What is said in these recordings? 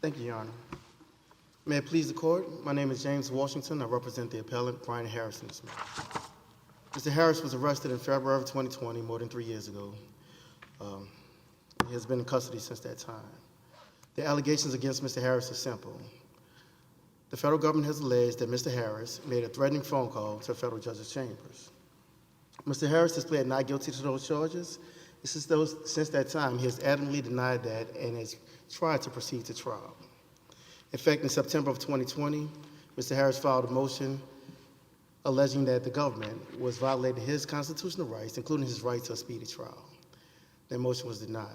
Thank you, Your Honor. May it please the court, my name is James Washington. I represent the appellant, Brian Harris, in this matter. Mr. Harris was arrested in February of 2020, more than 3 years ago. He has been in custody since that time. The allegations against Mr. Harris are simple. The federal government has alleged that Mr. Harris made a threatening phone call to a federal judge's chambers. Mr. Harris has pled not guilty to those charges. Since that time, he has adamantly denied that and has tried to proceed to trial. In fact, in September of 2020, Mr. Harris filed a motion alleging that the government was violating his constitutional rights, including his right to a speedy trial. That motion was denied.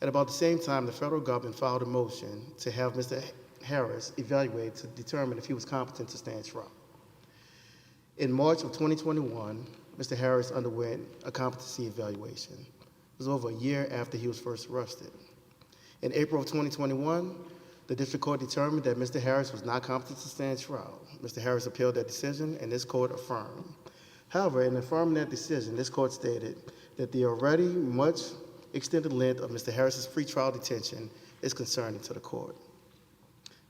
At about the same time, the federal government filed a motion to have Mr. Harris evaluated to determine if he was competent to stand trial. In March of 2021, Mr. Harris underwent a competency evaluation. It was over a year after he was first arrested. In April of 2021, the district court determined that Mr. Harris was not competent to stand trial. Mr. Harris appealed that decision, and this court affirmed. However, in affirming that decision, this court stated that the already much extended length of Mr. Harris's pretrial detention is concerning to the court.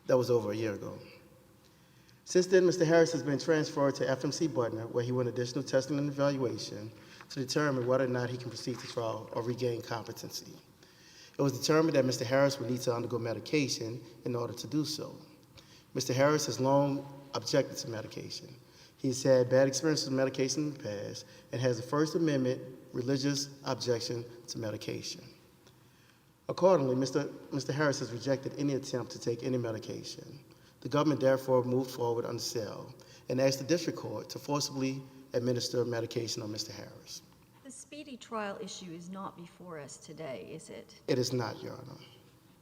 That was over a year ago. Since then, Mr. Harris has been transferred to FMC Butner, where he went additional testing and evaluation to determine whether or not he can proceed to trial or regain competency. It was determined that Mr. Harris would need to undergo medication in order to do so. Mr. Harris has long objected to medication. He's had bad experiences with medication in the past and has a First Amendment religious objection to medication. Accordingly, Mr. Harris has rejected any attempt to take any medication. The government therefore moved forward on the sale and asked the district court to forcibly administer medication on Mr. Harris. The speedy trial issue is not before us today, is it? It is not, Your Honor.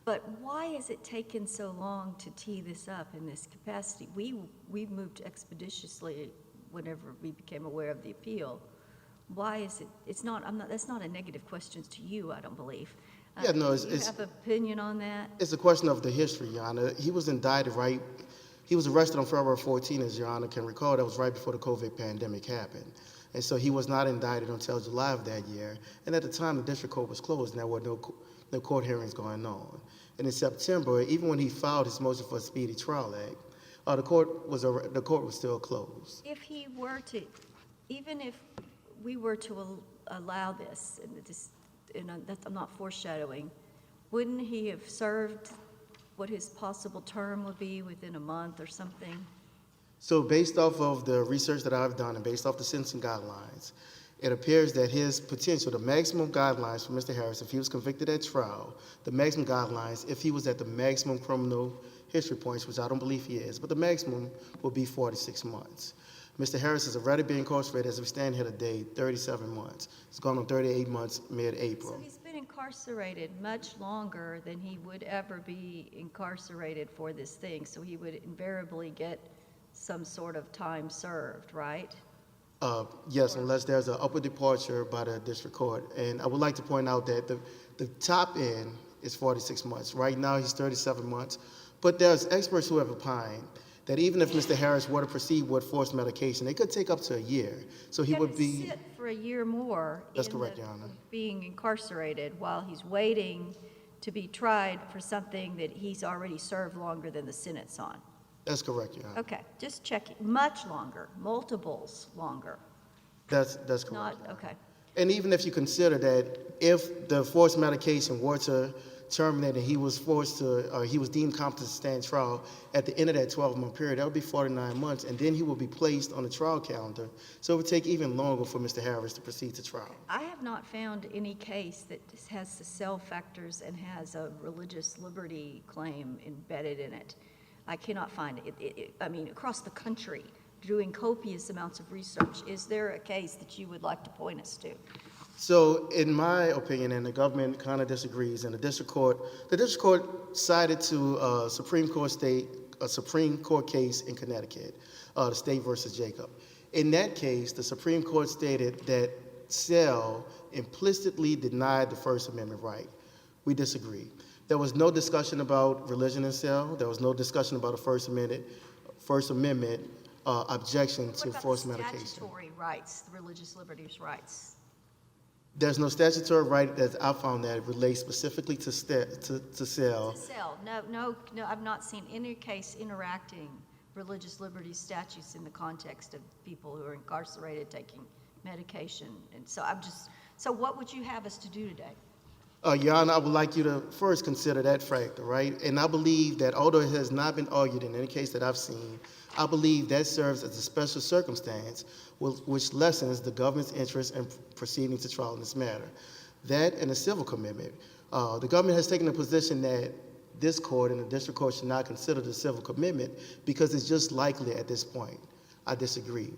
But why has it taken so long to tee this up in this capacity? We moved expeditiously whenever we became aware of the appeal. Why is it? It's not. That's not a negative question to you, I don't believe. Yeah, no, do you have an opinion on that? It's a question of the history, Your Honor. He was indicted he was arrested on February 14, as Your Honor can recall. That was right before the COVID pandemic happened. And so he was not indicted until July of that year. And at the time, the district court was closed, and there were no court hearings going on. And in September, even when he filed his motion for a speedy trial act, the court was still closed. If he were to, even if we were to allow this, I'm not foreshadowing, wouldn't he have served what his possible term would be within a month or something? So based off of the research that I've done and based off the sentencing guidelines, it appears that his potential, the maximum guidelines for Mr. Harris, if he was convicted at trial, the maximum guidelines, if he was at the maximum criminal history points, which I don't believe he is, but the maximum will be 46 months. Mr. Harris has already been incarcerated, as we stand here today, 37 months. It's gone on 38 months mid-April. So he's been incarcerated much longer than he would ever be incarcerated for this thing, so he would invariably get some sort of time served, right? Yes, unless there's an upward departure by the district court. And I would like to point out that the top end is 46 months. Right now, he's 37 months. But there's experts who have opined that even if Mr. Harris were to proceed with forced medication, it could take up to a year. So he would be sit for a year more. That's correct, Your Honor. Being incarcerated while he's waiting to be tried for something that he's already served longer than the sentence on. That's correct, Your Honor. Okay, just checking. Much longer, multiples longer. That's correct. Not okay. And even if you consider that if the forced medication were to terminate and he was he was deemed competent to stand trial at the end of that 12-month period, that would be 49 months, and then he would be placed on the trial calendar. So it would take even longer for Mr. Harris to proceed to trial. I have not found any case that has the cell factors and has a religious liberty claim embedded in it. I cannot find it. I mean, across the country, doing copious amounts of research, is there a case that you would like to point us to? So in my opinion, and the government kind of disagrees, and the district court cited to a Supreme Court case in Connecticut, the State versus Jacob. In that case, the Supreme Court stated that Cell implicitly denied the First Amendment right. We disagree. There was no discussion about religion in Cell. There was no discussion about a First Amendment objection to forced medication. What about the statutory rights, the religious liberties rights? There's no statutory right that I found that relates specifically to cell. To sell, no, I've not seen any case interacting religious liberty statutes in the context of people who are incarcerated taking medication. And so so what would you have us to do today? Your Honor, I would like you to first consider that factor, right? And I believe that although it has not been argued in any case that I've seen, I believe that serves as a special circumstance which lessens the government's interest in proceeding to trial in this matter. That and a civil commitment. The government has taken a position that this court and the district court should not consider the civil commitment because it's just likely at this point. I disagree.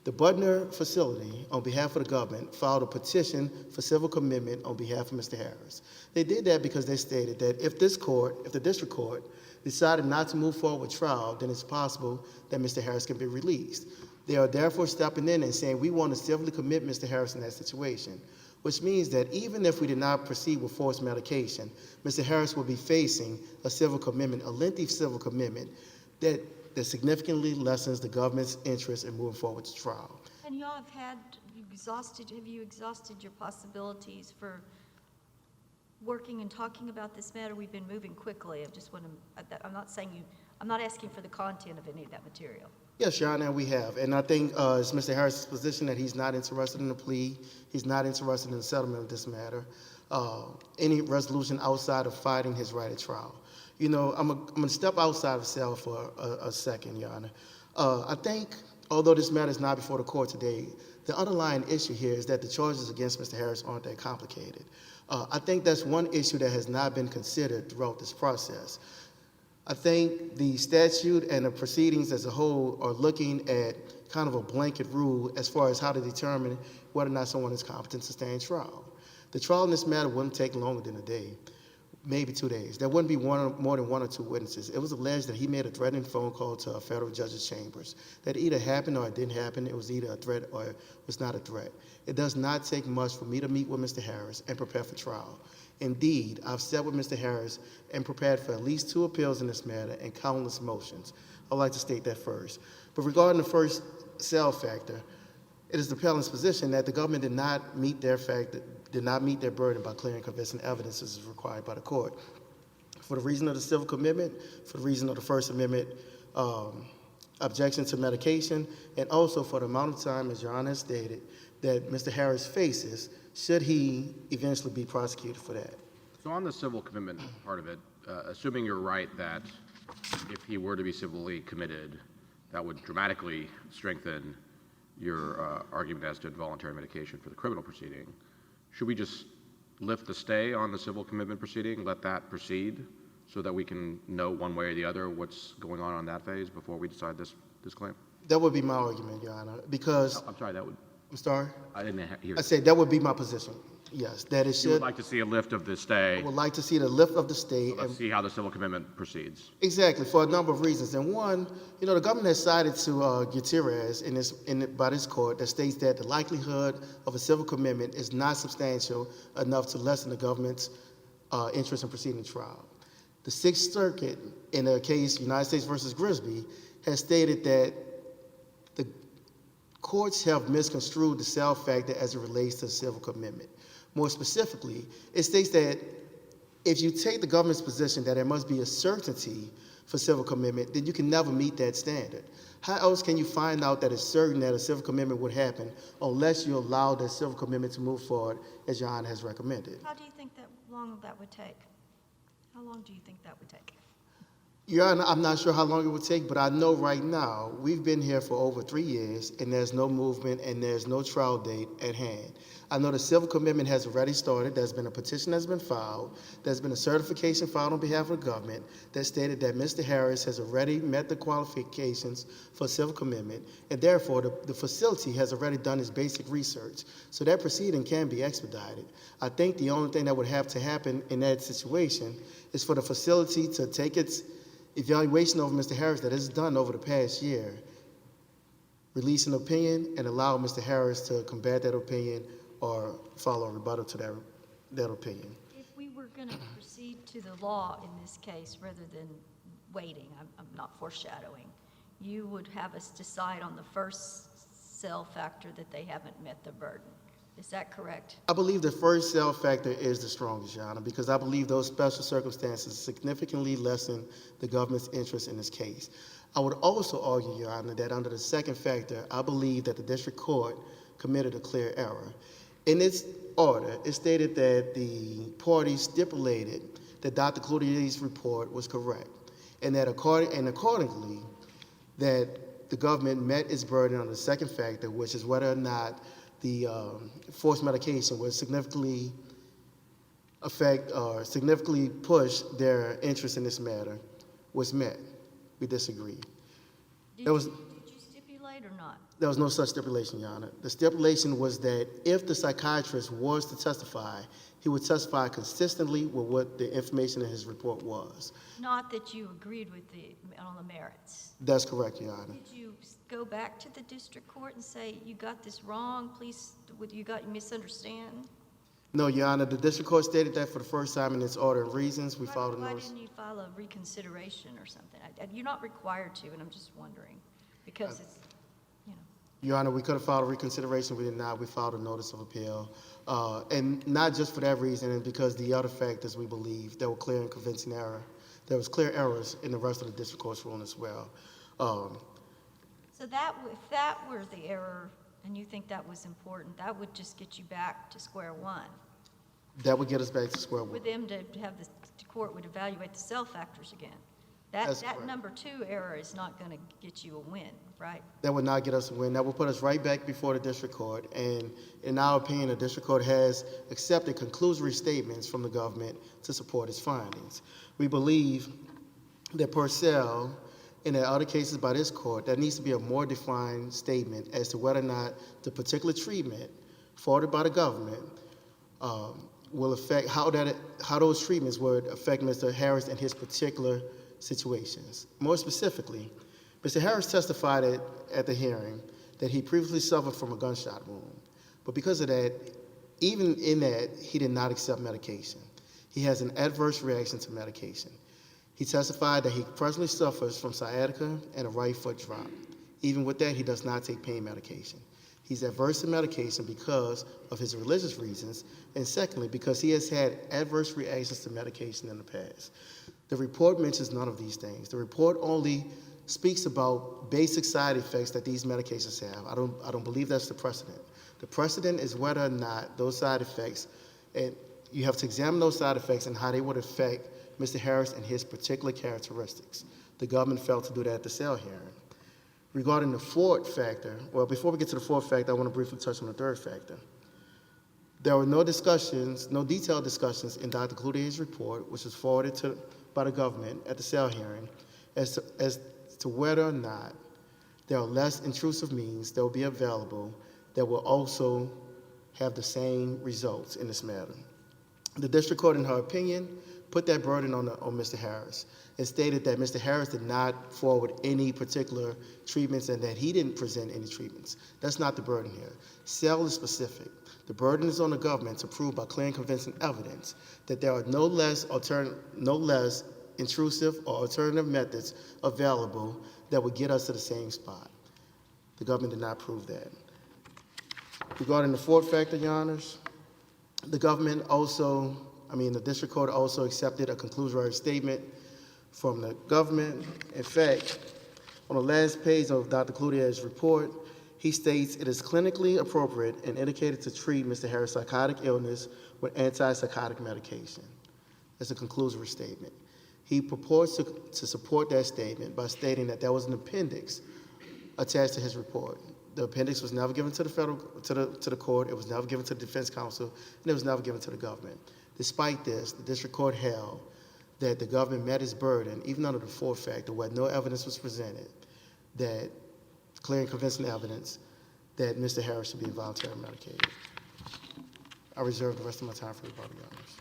The Butner facility, on behalf of the government, filed a petition for civil commitment on behalf of Mr. Harris. They did that because they stated that if the district court decided not to move forward with trial, then it's possible that Mr. Harris can be released. They are therefore stepping in and saying, we want to civilly commit Mr. Harris in that situation, which means that even if we did not proceed with forced medication, Mr. Harris will be facing a civil commitment, a lengthy civil commitment that significantly lessens the government's interest in moving forward to trial. And y'all have you exhausted your possibilities for working and talking about this matter? We've been moving quickly. I'm not asking for the content of any of that material. Yes, Your Honor, we have. And I think it's Mr. Harris's position that he's not interested in the plea. He's not interested in the settlement of this matter. Any resolution outside of fighting his right at trial. You know, I'm going to step outside of the cell for a second, Your Honor. I think, although this matter is not before the court today, the underlying issue here is that the charges against Mr. Harris aren't that complicated. I think that's one issue that has not been considered throughout this process. I think the statute and the proceedings as a whole are looking at kind of a blanket rule as far as how to determine whether or not someone is competent to stand trial. The trial in this matter wouldn't take longer than a day, maybe 2 days. There wouldn't be more than one or two witnesses. It was alleged that he made a threatening phone call to a federal judge's chambers. That either happened or it didn't happen. It was either a threat or it was not a threat. It does not take much for me to meet with Mr. Harris and prepare for trial. Indeed, I've sat with Mr. Harris and prepared for at least 2 appeals in this matter and countless motions. I'd like to state that first. But regarding the first cell factor, it is the appellant's position that the government did not meet their burden by clearing convincing evidence as is required by the court. For the reason of the civil commitment, for the reason of the First Amendment objection to medication, and also for the amount of time, as Your Honor has stated, that Mr. Harris faces should he eventually be prosecuted for that. So on the civil commitment part of it, assuming you're right that if he were to be civilly committed, that would dramatically strengthen your argument as to involuntary medication for the criminal proceeding, should we just lift the stay on the civil commitment proceeding, let that proceed, so that we can know one way or the other what's going on that phase before we decide this claim? That would be my argument, Your Honor, because... I'm sorry, that would... I'm sorry? I didn't hear... I said that would be my position, yes, that it should... You would like to see a lift of the stay... I would like to see the lift of the stay... So let's see how the civil commitment proceeds. Exactly, for a number of reasons. And one, you know, the government has cited to Gutierrez by this court that states that the likelihood of a civil commitment is not substantial enough to lessen the government's interest in proceeding trial. The Sixth Circuit, in a case, United States versus Grisby, has stated that the courts have misconstrued the cell factor as it relates to civil commitment. More specifically, it states that if you take the government's position that there must be a certainty for civil commitment, then you can never meet that standard. How else can you find out that it's certain that a civil commitment would happen unless you allow that civil commitment to move forward as Your Honor has recommended? How do you think that long that would take? How long do you think that would take? Your Honor, I'm not sure how long it would take, but I know right now we've been here for over 3 years and there's no movement and there's no trial date at hand. I know the civil commitment has already started. There's been a petition that's been filed. There's been a certification filed on behalf of the government that stated that Mr. Harris has already met the qualifications for civil commitment, and therefore the facility has already done its basic research. So that proceeding can be expedited. I think the only thing that would have to happen in that situation is for the facility to take its evaluation over Mr. Harris that it's done over the past year, release an opinion, and allow Mr. Harris to combat that opinion or follow a rebuttal to that opinion. If we were going to proceed to the law in this case rather than waiting, I'm not foreshadowing, you would have us decide on the first cell factor that they haven't met the burden. Is that correct? I believe the first cell factor is the strongest, Your Honor, because I believe those special circumstances significantly lessen the government's interest in this case. I would also argue, Your Honor, that under the second factor, I believe that the district court committed a clear error. In its order, it stated that the parties stipulated that Dr. Cloutier's report was correct, and that accordingly, that the government met its burden on the second factor, which is whether or not the forced medication would significantly affect or significantly push their interest in this matter, was met. We disagree. Did you stipulate or not? There was no such stipulation, Your Honor. The stipulation was that if the psychiatrist was to testify, he would testify consistently with what the information in his report was. Not that you agreed with on the merits. That's correct, Your Honor. Did you go back to the district court and say, you got this wrong, please, you misunderstand? No, Your Honor, the district court stated that for the first time in its order of reasons. We filed a Why notice. didn't you file a reconsideration or something? You're not required to, and I'm just wondering, because it's, you know. Your Honor, we could have filed a reconsideration. We did not. We filed a notice of appeal. And not just for that reason, and because the other factors we believe there were clear and convincing error. There was clear errors in the rest of the district court's ruling as well. So that, if that were the error, and you think that was important, that would just get you back to square one. That would get us back to square one. For them to have the court would evaluate the cell factors again. That's That correct. number 2 error is not going to get you a win, right? That would not get us a win. That would put us right back before the district court. And in our opinion, the district court has accepted conclusory statements from the government to support its findings. We believe that per se, in the other cases by this court, there needs to be a more defined statement as to whether or not the particular treatment forwarded by the government will affect how those treatments would affect Mr. Harris and his particular situations. More specifically, Mr. Harris testified at the hearing that he previously suffered from a gunshot wound. But because of that, even in that, he did not accept medication. He has an adverse reaction to medication. He testified that he presently suffers from sciatica and a right foot drop. Even with that, he does not take pain medication. He's adverse to medication because of his religious reasons, and secondly, because he has had adverse reactions to medication in the past. The report mentions none of these things. The report only speaks about basic side effects that these medications have. I don't believe that's the precedent. The precedent is whether or not those side effects, and you have to examine those side effects and how they would affect Mr. Harris and his particular characteristics. The government failed to do that at the cell hearing. Regarding the fourth factor, well, before we get to the fourth factor, I want to briefly touch on the third factor. There were no discussions, no detailed discussions in Dr. Cloutier's report, which was forwarded by the government at the cell hearing, as to whether or not there are less intrusive means that will be available that will also have the same results in this matter. The district court, in her opinion, put that burden on Mr. Harris and stated that Mr. Harris did not forward any particular treatments and that he didn't present any treatments. That's not the burden here. Cell is specific. The burden is on the government to prove by clear and convincing evidence that there are no less intrusive or alternative methods available that would get us to the same spot. The government did not prove that. Regarding the fourth factor, Your Honors, the district court also accepted a conclusory statement from the government. In fact, on the last page of Dr. Cloutier's report, he states it is clinically appropriate and indicated to treat Mr. Harris' psychotic illness with antipsychotic medication. That's a conclusory statement. He purports to support that statement by stating that there was an appendix attached to his report. The appendix was never given to the court, it was never given to the defense counsel, and it was never given to the government. Despite this, the district court held that the government met its burden, even under the fourth factor, where no evidence was presented, that clear and convincing evidence that Mr. Harris should be involuntarily medicated. I reserve the rest of my time for rebuttal, Your Honors.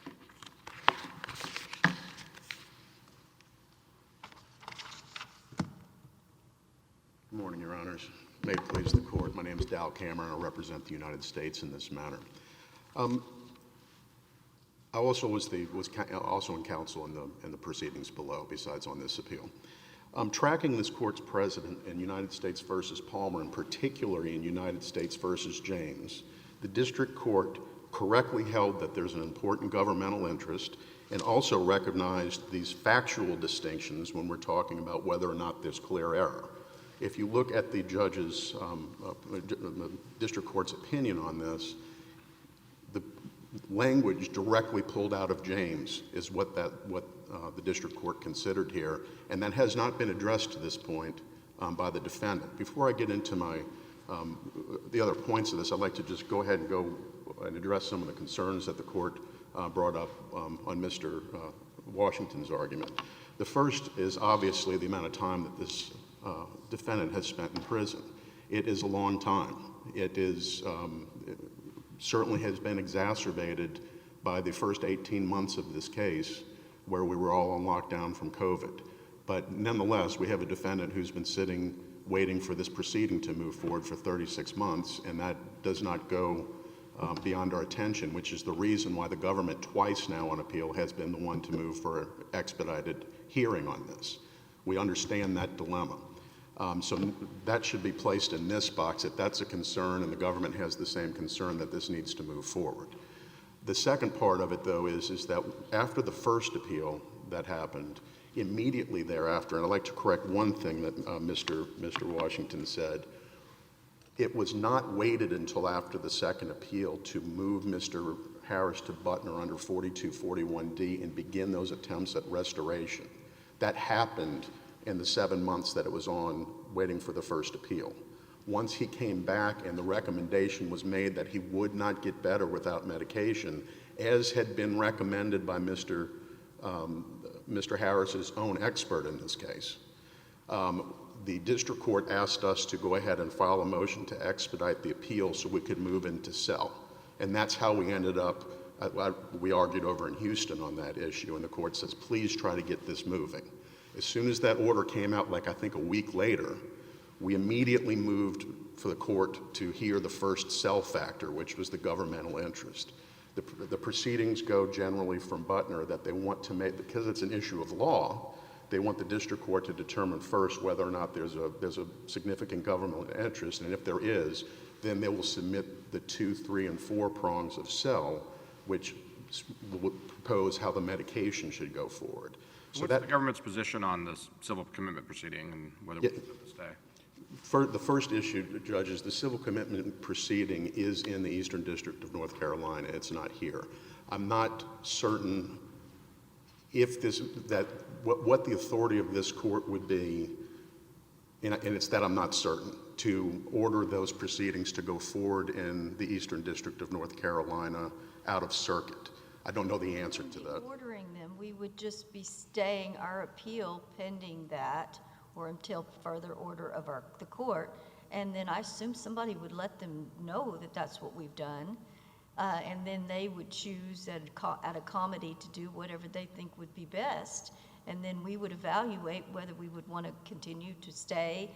Good morning, Your Honors. May it please the court. My name is Dall, and I represent the United States in this matter. I also was also in counsel in the proceedings below, besides on this appeal. Tracking this court's precedent in United States versus Palmer, and particularly in United States versus James, The district court correctly held that there's an important governmental interest and also recognized these factual distinctions when we're talking about whether or not there's clear error. If you look at the judge's, the district court's opinion on this, the language directly pulled out of James is what the district court considered here, and that has not been addressed to this point by the defendant. Before I get into the other points of this, I'd like to just go ahead and address some of the concerns that the court brought up on Mr. Washington's argument. The first is obviously the amount of time that this defendant has spent in prison. It is a long time. It certainly has been exacerbated by the first 18 months of this case where we were all on lockdown from COVID. But nonetheless, we have a defendant who's been sitting waiting for this proceeding to move forward for 36 months, and that does not go beyond our attention, which is the reason why the government twice now on appeal has been the one to move for an expedited hearing on this. We understand that dilemma. So that should be placed in this box if that's a concern and the government has the same concern that this needs to move forward. The second part of it, though, is that after the first appeal that happened, immediately thereafter, and I'd like to correct one thing that Mr. Washington said, it was not waited until after the second appeal to move Mr. Harris to Butner under 4241D and begin those attempts at restoration. That happened in the 7 months that it was on waiting for the first appeal. Once he came back and the recommendation was made that he would not get better without medication, as had been recommended by Mr. Harris's own expert in this case, the district court asked us to go ahead and file a motion to expedite the appeal so we could move into cell. And that's how we ended up, we argued over in Houston on that issue, and the court says, please try to get this moving. As soon as that order came out, like I think a week later, we immediately moved for the court to hear the first cell factor, which was the governmental interest. The proceedings go generally from Butner that they want to make, because it's an issue of law, they want the district court to determine first whether or not there's a significant governmental interest, and if there is, then they will submit the 2, 3, and 4 prongs of cell, which will propose how the medication should go forward. So what's the government's position on this civil commitment proceeding and whether we should stay? The first issue, Judge, is the civil commitment proceeding is in the Eastern District of North Carolina. It's not here. I'm not certain if what the authority of this court would be, and it's that I'm not certain, to order those proceedings to go forward in the Eastern District of North Carolina out of circuit. I don't know the answer to that. Ordering them, we would just be staying our appeal pending that, or until further order of the court, and then I assume somebody would let them know that that's what we've done, and then they would choose at a comedy to do whatever they think would be best, and then we would evaluate whether we would want to continue to stay,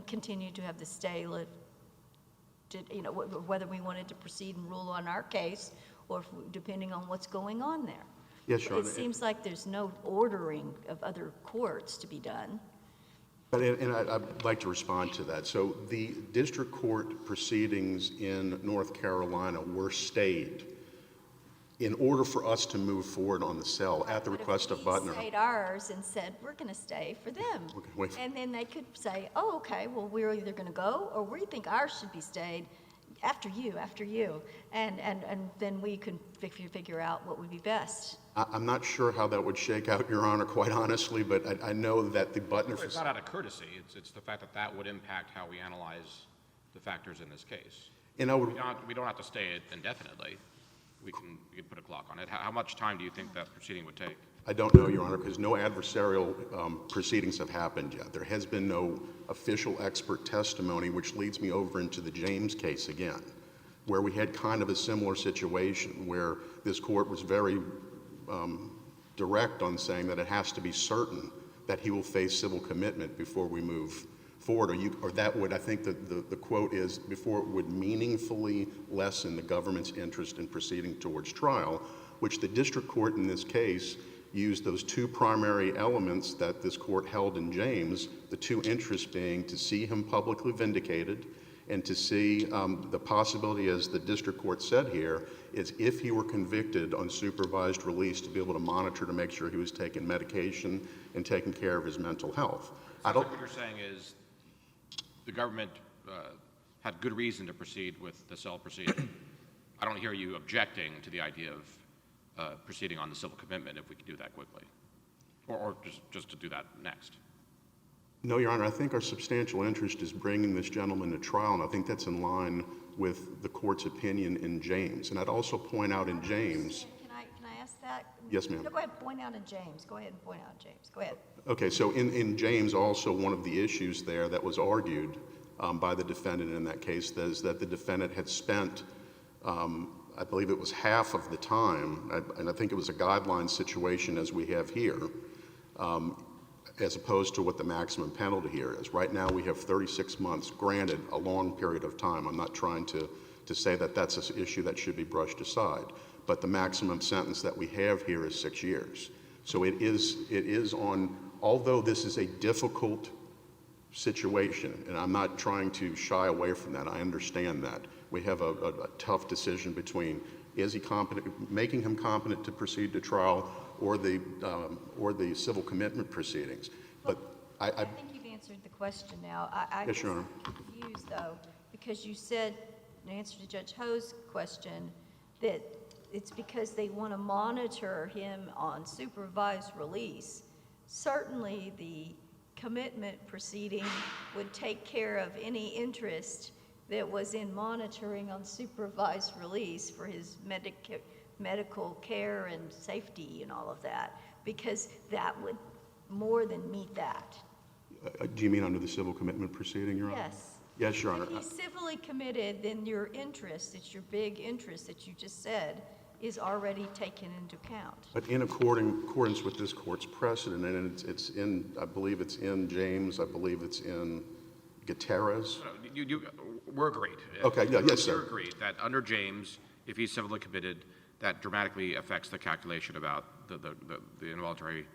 continue to have the stay, whether we wanted to proceed and rule on our case, or depending on what's going on there. Yes, Your Honor. It seems like there's no ordering of other courts to be done. But I'd like to respond to that. So the district court proceedings in North Carolina were stayed in order for us to move forward on the cell at the request of Butner. We stayed ours and said, we're going to stay for them. Okay, wait. And then they could say, oh, okay, well, we're either going to go or we think ours should be stayed after you. And then we can figure out what would be best. I'm not sure how that would shake out, Your Honor, quite honestly, but I know that the Butner... It's not out of courtesy. It's the fact that would impact how we analyze the factors in this case. And I would... We don't have to stay it indefinitely. We can put a clock on it. How much time do you think that proceeding would take? I don't know, Your Honor, because no adversarial proceedings have happened yet. There has been no official expert testimony, which leads me over into the James case again, where we had kind of a similar situation where this court was very direct on saying that it has to be certain that he will face civil commitment before we move forward, or that would, I think the quote is, before it would meaningfully lessen the government's interest in proceeding towards trial, which the district court in this case used those 2 primary elements that this court held in James, the 2 interests being to see him publicly vindicated and to see the possibility, as the district court said here, is if he were convicted on supervised release, to be able to monitor to make sure he was taking medication and taking care of his mental health. I don't. What you're saying is the government had good reason to proceed with the cell proceeding. I don't hear you objecting to the idea of proceeding on the civil commitment if we could do that quickly, or just to do that next. No, Your Honor, I think our substantial interest is bringing this gentleman to trial, and I think that's in line with the court's opinion in James. And I'd also point out in James. Can I ask that? Yes, ma'am. No, go ahead, point out in James. Go ahead and point out in James. Go ahead. Okay, so in James, also one of the issues there that was argued by the defendant in that case is that the defendant had spent, I believe it was half of the time, and I think it was a guideline situation as we have here, as opposed to what the maximum penalty here is. Right now we have 36 months, granted a long period of time. I'm not trying to say that that's an issue that should be brushed aside, but the maximum sentence that we have here is 6 years. So it is on, although this is a difficult situation, and I'm not trying to shy away from that, I understand that. We have a tough decision between, is he competent, making him competent to proceed to trial, or the civil commitment proceedings. But I think you've answered the question now. Yes, Your Honor. I'm confused, though, because you said, in answer to Judge Ho's question, that it's because they want to monitor him on supervised release. Certainly, the commitment proceeding would take care of any interest that was in monitoring on supervised release for his medical care and safety and all of that, because that would more than meet that. Do you mean under the civil commitment proceeding, Your Honor? Yes. Yes, Your Honor. If he's civilly committed, then your interest, it's your big interest that you just said, is already taken into account. But in accordance with this court's precedent, and it's in, I believe it's in James, I believe it's in Gutierrez. We're agreed. Okay, yeah, yes, sir. We're agreed that under James, if he's civilly committed, that dramatically affects the calculation about the involuntary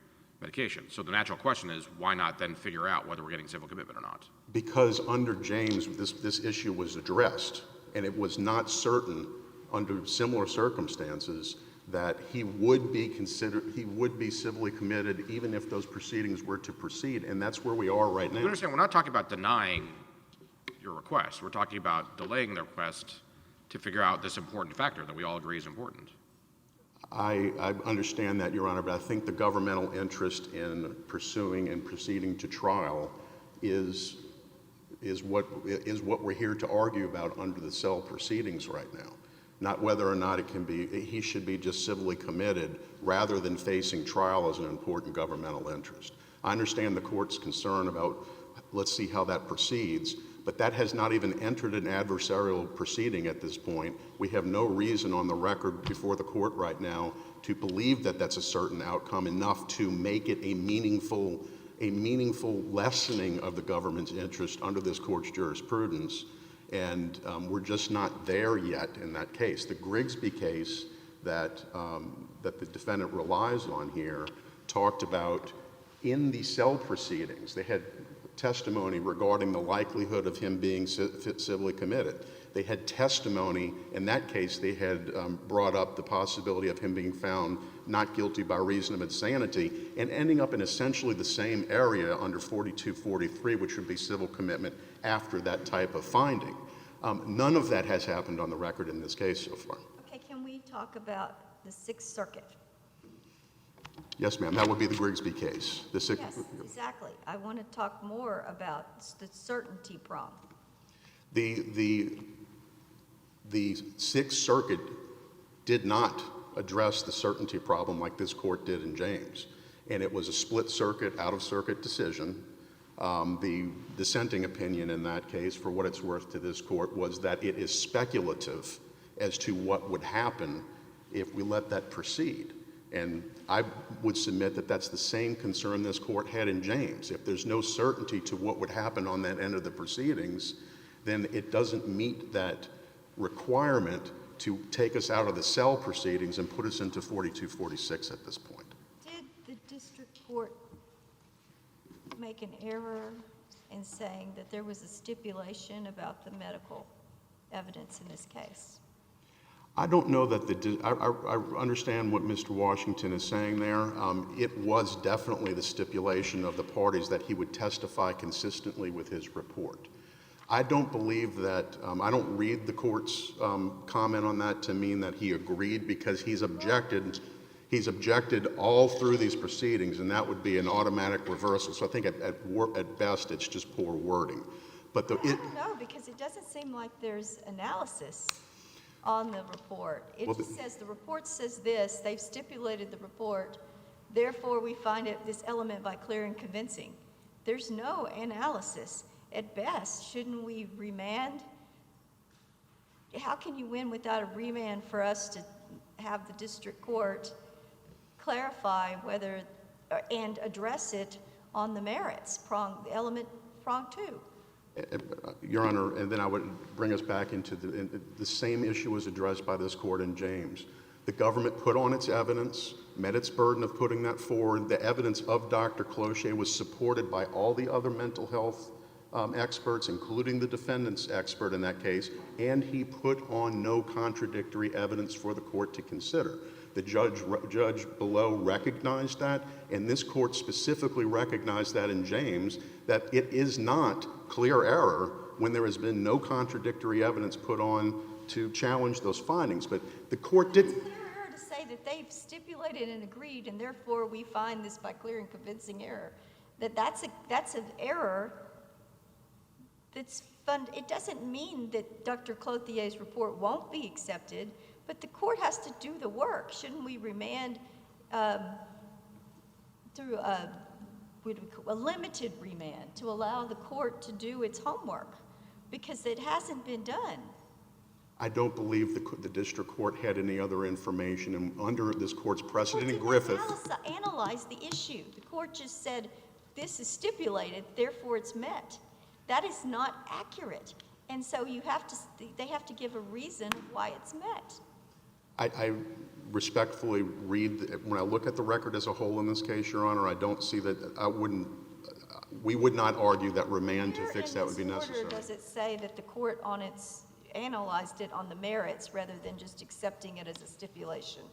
medication. So the natural question is, why not then figure out whether we're getting civil commitment or not? Because under James, this issue was addressed, and it was not certain under similar circumstances that he would be civilly committed even if those proceedings were to proceed, and that's where we are right now. You understand, we're not talking about denying your request. We're talking about delaying the request to figure out this important factor that we all agree is important. I understand that, Your Honor, but I think the governmental interest in pursuing and proceeding to trial is what we're here to argue about under the cell proceedings right now. Not whether or not he should be just civilly committed rather than facing trial as an important governmental interest. I understand the court's concern about, let's see how that proceeds, but that has not even entered an adversarial proceeding at this point. We have no reason on the record before the court right now to believe that that's a certain outcome enough to make it a meaningful lessening of the government's interest under this court's jurisprudence. And we're just not there yet in that case. The Grigsby case that the defendant relies on here talked about in the cell proceedings. They had testimony regarding the likelihood of him being civilly committed. They had testimony, in that case they had brought up the possibility of him being found not guilty by reason of insanity and ending up in essentially the same area under 4243, which would be civil commitment after that type of finding. None of that has happened on the record in this case so far. Okay, can we talk about the Sixth Circuit? Yes, ma'am, that would be the Grigsby case. Yes, exactly. I want to talk more about the certainty prong. The Sixth Circuit did not address the certainty problem like this court did in James. And it was a split circuit, out-of-circuit decision. The dissenting opinion in that case, for what it's worth to this court, was that it is speculative as to what would happen if we let that proceed. And I would submit that that's the same concern this court had in James. If there's no certainty to what would happen on that end of the proceedings, then it doesn't meet that requirement to take us out of the cell proceedings and put us into 4246 at this point. Did the district court make an error and saying that there was a stipulation about the medical evidence in this case? I don't know that I understand what Mr. Washington is saying there. It was definitely the stipulation of the parties that he would testify consistently with his report. I don't believe that, I don't read the court's comment on that to mean that he agreed, because he's objected all through these proceedings, and that would be an automatic reversal. So I think at best it's just poor wording. But I don't know, because it doesn't seem like there's analysis on the report. It just says the report says this, they've stipulated the report, therefore we find this element by clear and convincing. There's no analysis. At best, shouldn't we remand? How can you win without a remand for us to have the district court clarify whether and address it on the merits, prong 2? Your Honor, and then I would bring us back into the same issue was addressed by this court in James. The government put on its evidence, met its burden of putting that forward. The evidence of Dr. Cloutier was supported by all the other mental health experts, including the defendant's expert in that case, and he put on no contradictory evidence for the court to consider. The judge below recognized that, and this court specifically recognized that in James, that it is not clear error when there has been no contradictory evidence put on to challenge those findings. But the court didn't. It's clear error to say that they've stipulated and agreed, and therefore we find this by clear and convincing error. That's an error. It doesn't mean that Dr. Cloutier's report won't be accepted, but the court has to do the work. Shouldn't we remand through a limited remand to allow the court to do its homework? Because it hasn't been done. I don't believe the district court had any other information, and under this court's precedent in Griffith. Analyze the issue. The court just said, this is stipulated, therefore it's met. That is not accurate. And so they have to give a reason why it's met. I respectfully when I look at the record as a whole in this case, Your Honor, I don't see that, we would not argue that remand to fix that would be necessary. Does it say that the court analyzed it on the merits rather than just accepting it as a stipulation?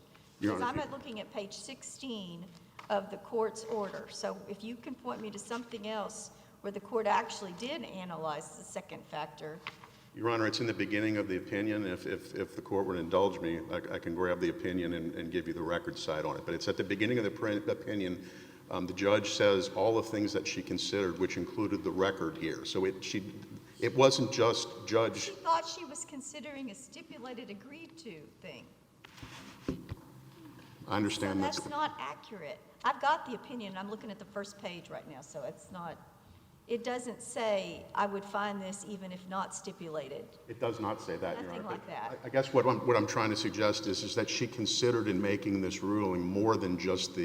Because I'm looking at page 16 of the court's order. So if you can point me to something else where the court actually did analyze the second factor. Your Honor, it's in the beginning of the opinion. If the court would indulge me, I can grab the opinion and give you the record side on it. But it's at the beginning of the opinion. The judge says all the things that she considered, which included the record here. So it wasn't just judge. She thought she was considering a stipulated agreed to thing. I understand so that's not accurate. I've got the opinion. I'm looking at the first page right now, so it's not. It doesn't say I would find this even if not stipulated. It does not say that, Your Honor. Nothing like that. I guess what I'm trying to suggest is that she considered in making this ruling more than just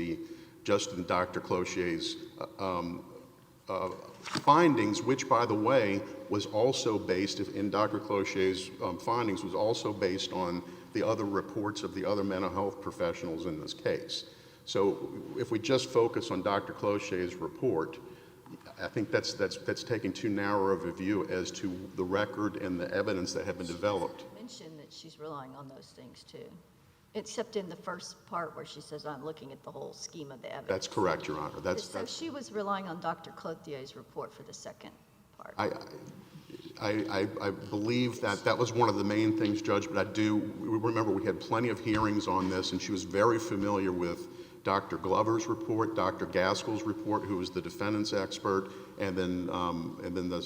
Dr. Cloutier's findings, which, by the way, was also based in Dr. Cloutier's findings was also based on the other reports of the other mental health professionals in this case. So if we just focus on Dr. Cloutier's report, I think that's taking too narrow of a view as to the record and the evidence that have been developed. She mentioned that she's relying on those things too, except in the first part where she says I'm looking at the whole scheme of the evidence. That's correct, Your Honor. So she was relying on Dr. Cloutier's report for the second part. I believe that was one of the main things, Judge, but I do remember we had plenty of hearings on this, and she was very familiar with Dr. Glover's report, Dr. Gaskell's report, who was the defendant's expert, and then the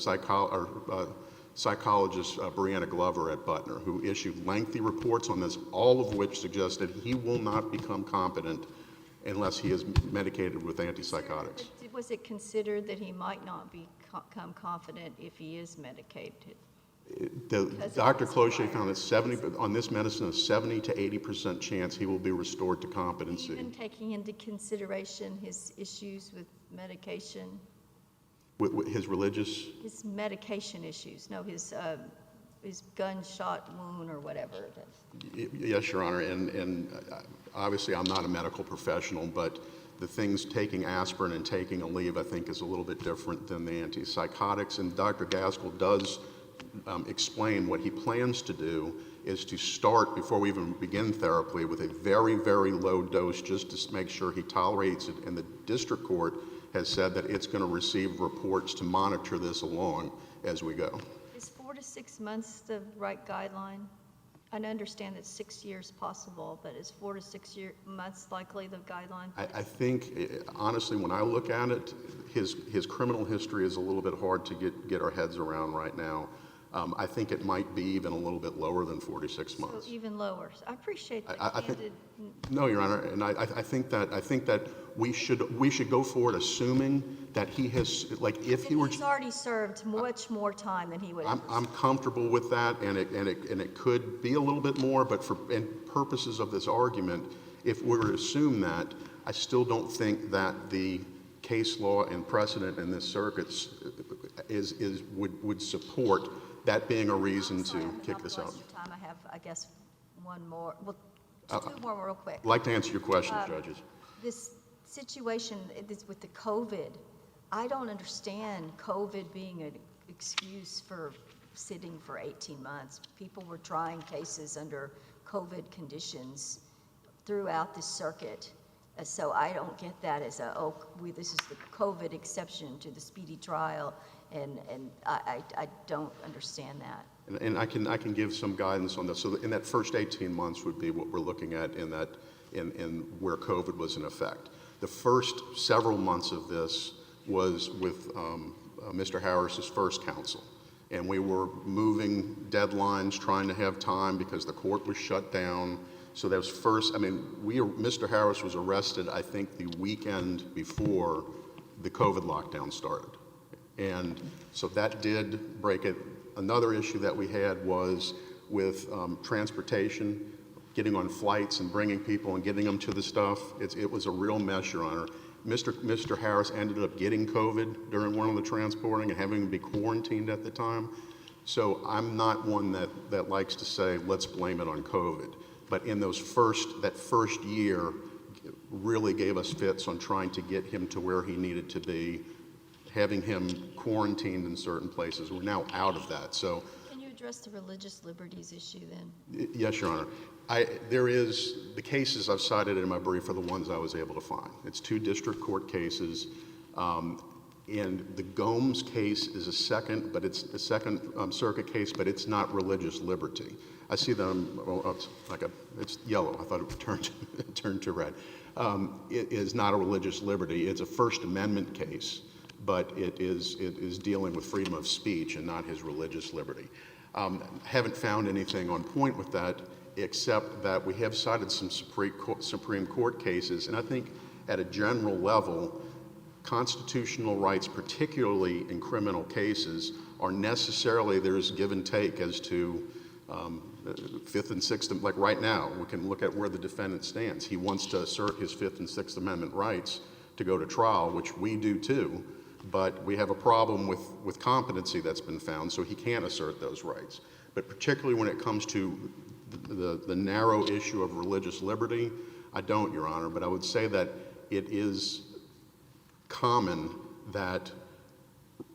psychologist Brianna Glover at Butner, who issued lengthy reports on this, all of which suggested he will not become competent unless he is medicated with antipsychotics. Was it considered that he might not become confident if he is medicated? Dr. Cloutier found that on this medicine, a 70 to 80% chance he will be restored to competency. Even taking into consideration his issues with medication? His religious? His medication issues. No, his gunshot wound or whatever it is. Yes, Your Honor, and obviously I'm not a medical professional, but the things taking aspirin and taking a leave, I think, is a little bit different than the antipsychotics. And Dr. Gaskell does explain what he plans to do is to start, before we even begin therapy, with a very, very low dose just to make sure he tolerates it. And the district court has said that it's going to receive reports to monitor this along as we go. Is 4 to 6 months the right guideline? I understand that 6 years possible, but is 4 to 6 months likely the guideline? I think, honestly, when I look at it, his criminal history is a little bit hard to get our heads around right now. I think it might be even a little bit lower than 46 months. So even lower. I appreciate that. I think, no, Your Honor, and I think that we should go forward assuming that he has, like, if he were. He's already served much more time than he would. I'm comfortable with that, and it could be a little bit more, but for purposes of this argument, if we were to assume that, I still don't think that the case law and precedent in this circuit would support that being a reason to kick this out. Time. I have, I guess, one more. Well, two more real quick. I'd like to answer your questions, judges. This situation with the COVID, I don't understand COVID being an excuse for sitting for 18 months. People were trying cases under COVID conditions throughout the circuit. So I don't get that as this is the COVID exception to the speedy trial, and I don't understand that. And I can give some guidance on this. So in that first 18 months would be what we're looking at in where COVID was in effect. The first several months of this was with Mr. Harris's first counsel, and we were moving deadlines, trying to have time because the court was shut down. So that was first. I mean, Mr. Harris was arrested, I think, the weekend before the COVID lockdown started, and so that did break it. Another issue that we had was with transportation, getting on flights and bringing people and getting them to the stuff. It was a real mess, Your Honor. Mr. Harris ended up getting COVID during one of the transporting and having to be quarantined at the time. So I'm not one that likes to say, let's blame it on COVID. But in that first year, really gave us fits on trying to get him to where he needed to be, having him quarantined in certain places. We're now out of that. So, can you address the religious liberties issue then? Yes, Your Honor. The cases I've cited in my brief are the ones I was able to find. It's 2 district court cases, and the Gomes case is a second circuit case, but it's not religious liberty. I see them. Well, it's yellow. I thought it would turn to red. It is not a religious liberty. It's a First Amendment case, but it is dealing with freedom of speech and not his religious liberty. Haven't found anything on point with that, except that we have cited some Supreme Court cases, and I think at a general level, constitutional rights, particularly in criminal cases, are necessarily, there's give and take as to Fifth and Sixth, like right now, we can look at where the defendant stands. He wants to assert his Fifth and Sixth Amendment rights to go to trial, which we do too, but we have a problem with competency that's been found, so he can't assert those rights. But particularly when it comes to the narrow issue of religious liberty, I don't, Your Honor, but I would say that it is common that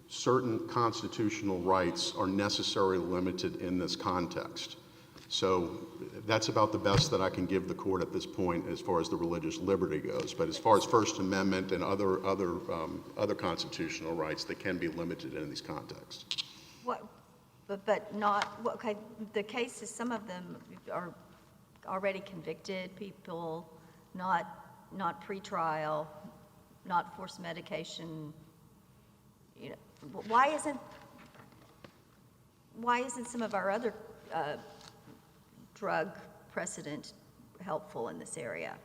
certain constitutional rights are necessarily limited in this context. So that's about the best that I can give the court at this point as far as the religious liberty goes. But as far as First Amendment and other constitutional rights, they can be limited in these contexts. But not, okay, the cases, some of them are already convicted people, not pretrial, not forced medication. You know, why isn't some of our other drug precedent helpful in this area?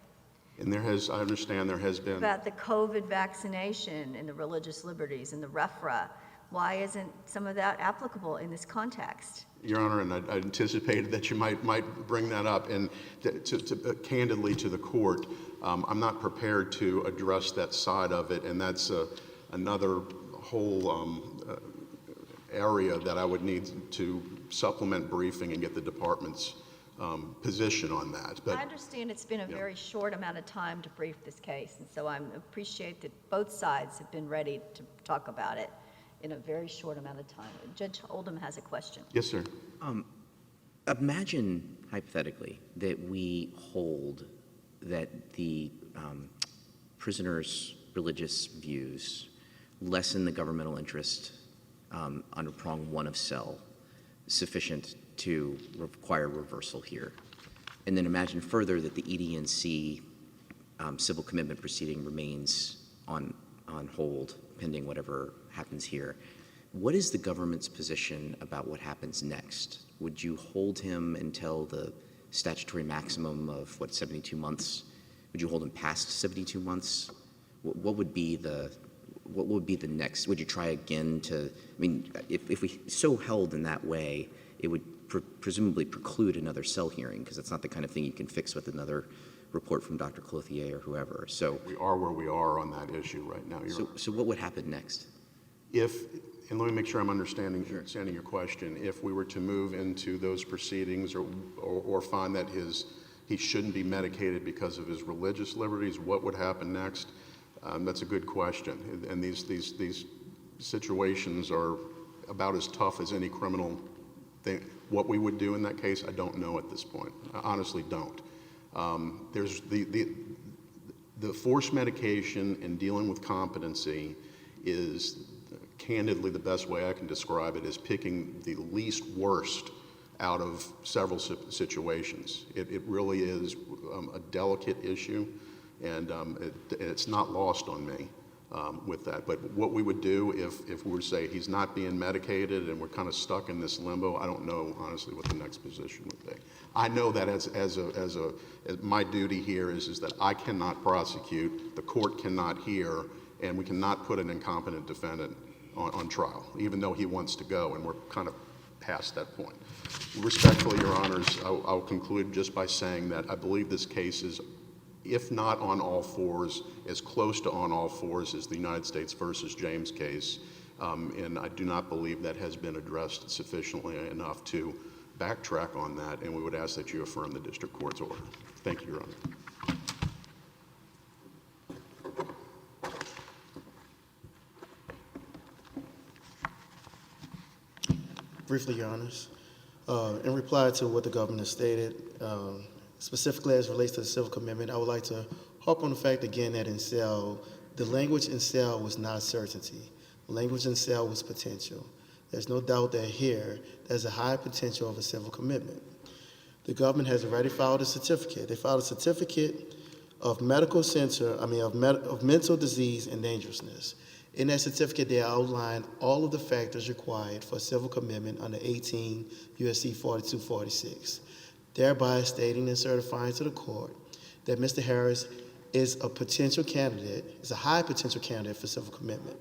And I understand there has been. About the COVID vaccination and the religious liberties and the REFRA. Why isn't some of that applicable in this context? Your Honor, and I anticipated that you might bring that up. And candidly to the court, I'm not prepared to address that side of it, and that's another whole area that I would need to supplement briefing and get the department's position on that. But I understand it's been a very short amount of time to brief this case, and so I appreciate that both sides have been ready to talk about it in a very short amount of time. Judge Oldham has a question. yes, sir. Imagine, hypothetically, that we hold that the prisoner's religious views lessen the governmental interest under prong 1 of Cell, sufficient to require reversal here. And then imagine further that the ED&C civil commitment proceeding remains on hold pending whatever happens here. What is the government's position about what happens next? Would you hold him until the statutory maximum of, 72 months? Would you hold him past 72 months? What would be the next? Would you try again to, if we so held in that way, it would presumably preclude another Cell hearing, because it's not the kind of thing you can fix with another report from Dr. Clothier or whoever. So We are where we are on that issue right now. so what would happen next? And let me make sure I'm understanding your question. If we were to move into those proceedings or find that he shouldn't be medicated because of his religious liberties, what would happen next? That's a good question. And these situations are about as tough as any criminal thing. What we would do in that case, I don't know at this point. I honestly don't. There's the forced medication and dealing with competency is candidly the best way I can describe it is picking the least worst out of several situations. It really is a delicate issue, and it's not lost on me with that. But what we would do if we were to say he's not being medicated and we're kind of stuck in this limbo, I don't know honestly what the next position would be. I know that as my duty here is that I cannot prosecute, the court cannot hear, and we cannot put an incompetent defendant on trial, even though he wants to go, and we're kind of past that point. Respectfully, Your Honors, I'll conclude just by saying that I believe this case is, if not on all fours, as close to on all fours as the United States versus James case, and I do not believe that has been addressed sufficiently enough to backtrack on that, and we would ask that you affirm the district court's order. Thank you, Your Honor. Briefly, Your Honors, in reply to what the governor stated, specifically as it relates to the civil commitment, I would like to harp on the fact again that in Cell, the language in Cell was not certainty. The language in Cell was potential. There's no doubt that here, there's a high potential of a civil commitment. The government has already filed a certificate. They filed a certificate of mental disease and dangerousness. In that certificate, they outline all of the factors required for civil commitment under 18 U.S.C. 4246, thereby stating and certifying to the court that Mr. Harris is a potential candidate, is a high potential candidate for civil commitment.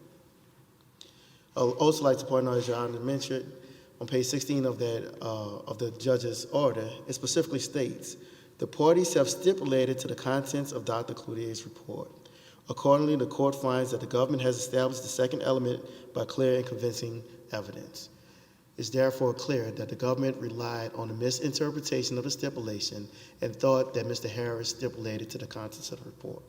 I would also like to point out, as Your Honor mentioned, on page 16 of the judge's order, it specifically states, the parties have stipulated to the contents of Dr. Cloutier's report. Accordingly, the court finds that the government has established the second element by clear and convincing evidence. It's therefore clear that the government relied on a misinterpretation of the stipulation and thought that Mr. Harris stipulated to the contents of the report.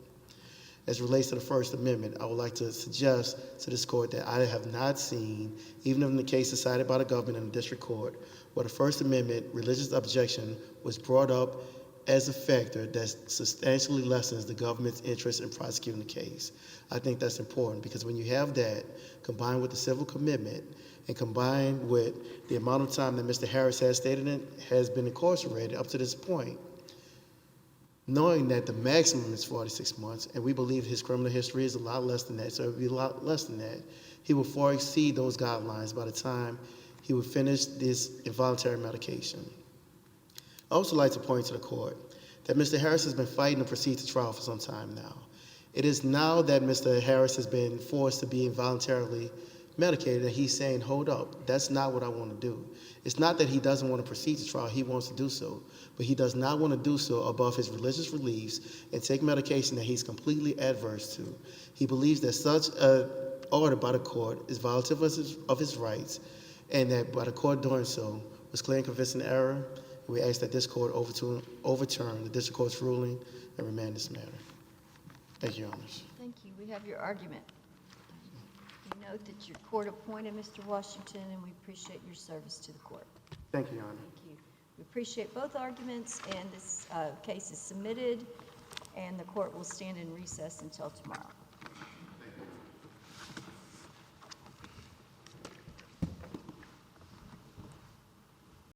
As it relates to the First Amendment, I would like to suggest to this court that I have not seen, even in the case decided by the government in the district court, where the First Amendment religious objection was brought up as a factor that substantially lessens the government's interest in prosecuting the case. I think that's important because when you have that, combined with the civil commitment, and combined with the amount of time that Mr. Harris has stated has been incarcerated up to this point, knowing that the maximum is 46 months, and we believe his criminal history is a lot less than that, so it would be a lot less than that, he will far exceed those guidelines by the time he would finish this involuntary medication. I also like to point to the court that Mr. Harris has been fighting to proceed to trial for some time now. It is now that Mr. Harris has been forced to be involuntarily medicated that he's saying, hold up, that's not what I want to do. It's not that he doesn't want to proceed to trial, he wants to do so, but he does not want to do so above his religious beliefs and take medication that he's completely adverse to. He believes that such an order by the court is violative of his rights, and that by the court doing so was clear and convincing error, We ask that this court overturn the district court's ruling and remand this matter. Thank you, Your Honors. Thank you. We have your argument. We note that you're court appointed, Mr. Washington, and we appreciate your service to the court. Thank you, Your Honor. Thank you. We appreciate both arguments, and this case is submitted, and the court will stand in recess until tomorrow.